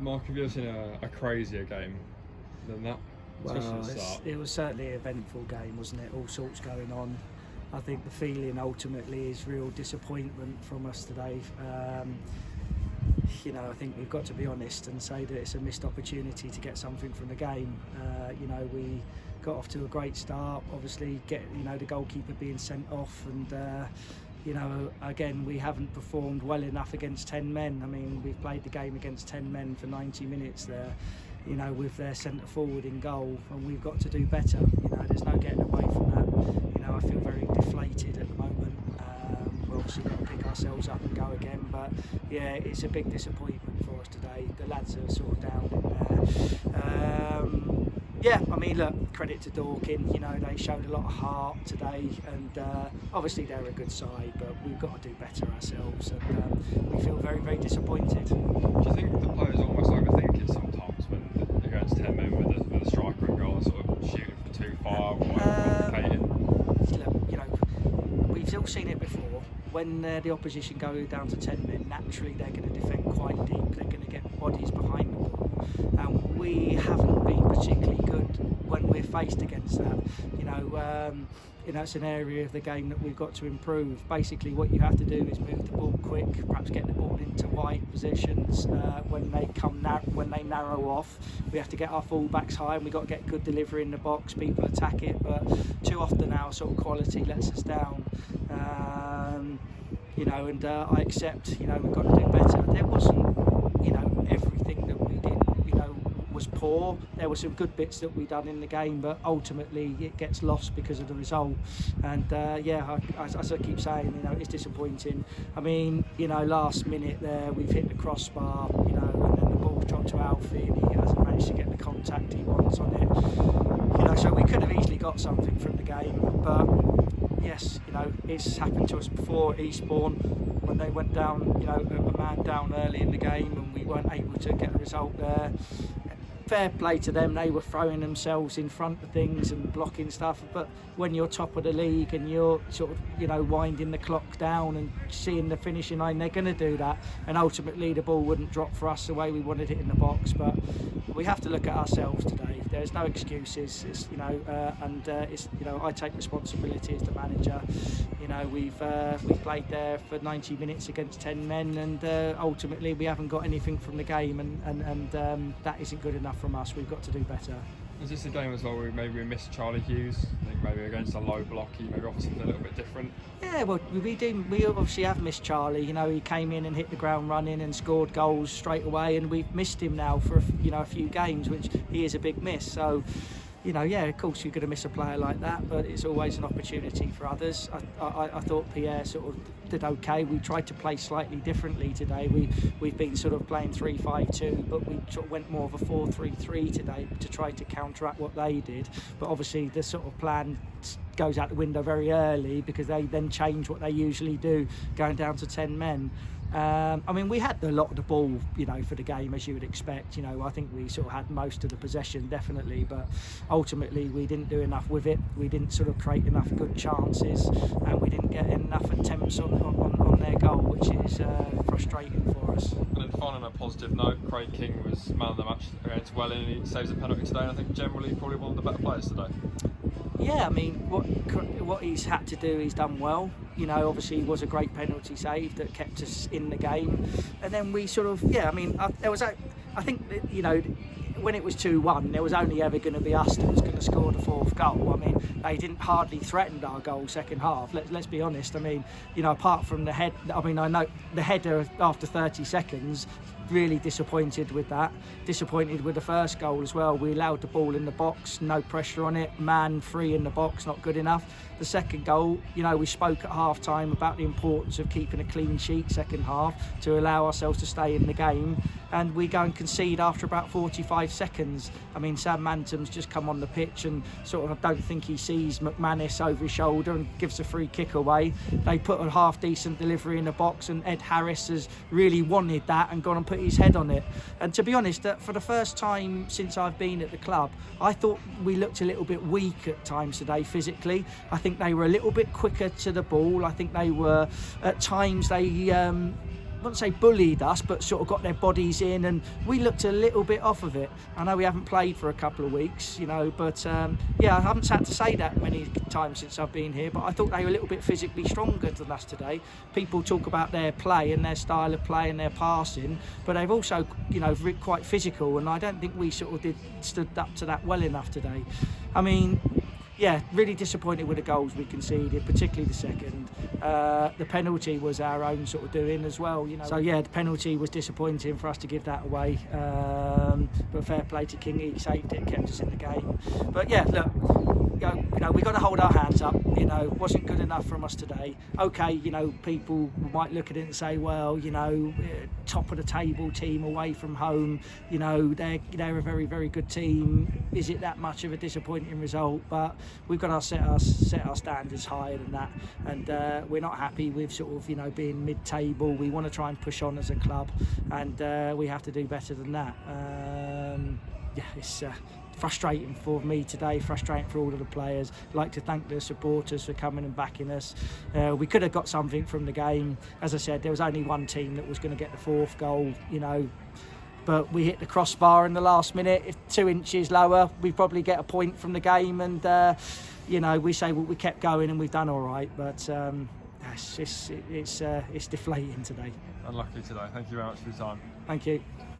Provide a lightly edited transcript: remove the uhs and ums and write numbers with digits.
Mark, have you ever seen a crazier game than that? Well, it was certainly an eventful game, wasn't it? All sorts going on. I think the feeling ultimately is real disappointment from us today. I think we've got to be honest and say that it's a missed opportunity to get something from the game. We got off to a great start. Obviously, the goalkeeper being sent off, and again, we haven't performed well enough against 10 men. I mean, we've played the game against 10 men for 90 minutes there. With their centre forward in goal, and we've got to do better. There's no getting away from that. I feel very deflated at the moment. We're obviously got to pick ourselves up and go again, but yeah, it's a big disappointment for us today. The lads are sort of down in there. Look, credit to Dorking. They showed a lot of heart today, and obviously they're a good side, but we've got to do better ourselves, and we feel very, very disappointed. Do you think the players almost overthink it sometimes when you're going to 10 men with a striker and goal, sort of shooting from too far, we've all seen it before. When the opposition go down to 10 men, naturally they're going to defend quite deep. They're going to get bodies behind the ball, and we haven't been particularly good when we're faced against that. It's an area of the game that we've got to improve. Basically, what you have to do is move the ball quick, perhaps get the ball into wide positions. When they narrow off, we have to get our full-backs high, and we've got to get good delivery in the box. People attack it, but too often our sort of quality lets us down. I accept, we've got to do better. There wasn't, everything that we did, was poor. There were some good bits that we done in the game, but ultimately it gets lost because of the result. And as I keep saying, it's disappointing. Last minute there, we've hit the crossbar, and then the ball dropped to Alfie, and he hasn't managed to get the contact he wants on it. So we could have easily got something from the game, but yes, it's happened to us before at Eastbourne when they went down, a man down early in the game, and we weren't able to get a result there. Fair play to them, they were throwing themselves in front of things and blocking stuff, but when you're top of the league and you're sort of winding the clock down and seeing the finishing line, they're going to do that, and ultimately the ball wouldn't drop for us the way we wanted it in the box. But we have to look at ourselves today. There's no excuses. It's I take responsibility as the manager. We've played there for 90 minutes against 10 men, and ultimately we haven't got anything from the game, and that isn't good enough from us. We've got to do better. Is this a game as well where maybe we missed Charlie Hughes? I think maybe against a low block he maybe offers something a little bit different. Yeah, well, we obviously have missed Charlie. He came in and hit the ground running and scored goals straight away, and we've missed him now for a few games, which he is a big miss. So of course you're going to miss a player like that, but it's always an opportunity for others. I thought Pierre sort of did okay. We tried to play slightly differently today. We've been sort of playing 3-5-2, but we sort of went more of a 4-3-3 today to try to counteract what they did. But obviously the sort of plan goes out the window very early, because they then change what they usually do, going down to 10 men. We had a lot of the ball, for the game, as you would expect. I think we sort of had most of the possession, definitely, but ultimately we didn't do enough with it. We didn't sort of create enough good chances, and we didn't get enough attempts on their goal, which is frustrating for us. And then finally, on a positive note, Craig King was man of the match against Welling, and he saves a penalty today, and I think generally probably one of the better players today. Yeah, what he's had to do, he's done well. Obviously it was a great penalty save that kept us in the game, and then we sort of, I think when it was 2-1, there was only ever going to be us that was going to score the fourth goal. They didn't hardly threaten our goal second half. Let's be honest. Apart from the head, I know the header after 30 seconds. Really disappointed with that. Disappointed with the first goal as well. We allowed the ball in the box, no pressure on it, man free in the box, not good enough. The second goal, we spoke at half time about the importance of keeping a clean sheet second half to allow ourselves to stay in the game, and we go and concede after about 45 seconds. Sam Mantom's just come on the pitch and sort of, I don't think he sees McManus over his shoulder and gives a free kick away. They put a half decent delivery in the box, and Ed Harris has really wanted that and gone and put his head on it. And to be honest, for the first time since I've been at the club, I thought we looked a little bit weak at times today physically. I think they were a little bit quicker to the ball. I think they were, at times, they wouldn't say bullied us, but sort of got their bodies in, and we looked a little bit off of it. I know we haven't played for a couple of weeks, you know, but yeah, I haven't had to say that many times since I've been here, but I thought they were a little bit physically stronger than us today. People talk about their play and their style of play and their passing, but they've also, you know, quite physical, and I don't think we sort of stood up to that well enough today. I mean, yeah, really disappointed with the goals we conceded, particularly the second. The penalty was our own sort of doing as well, you know. So yeah, the penalty was disappointing for us to give that away. But fair play to King, he saved it, kept us in the game. But yeah, look, you know, we got to hold our hands up. You know, wasn't good enough from us today. Okay, you know, people might look at it and say, well, you know, top of the table team away from home. You know, they're a very, very good team. Is it that much of a disappointing result? But we've got to set our standards higher than that, and we're not happy with sort of, you know, being mid-table. We want to try and push on as a club, and we have to do better than that. Yeah, it's frustrating for me today, frustrating for all of the players. I'd like to thank the supporters for coming and backing us. We could have got something from the game. As I said, there was only one team that was going to get the fourth goal, you know, but we hit the crossbar in the last minute. If 2 inches lower, we probably get a point from the game, and you know, we say, well, we kept going and we've done all right, but it's deflating today. Unlucky today. Thank you very much for your time. Thank you.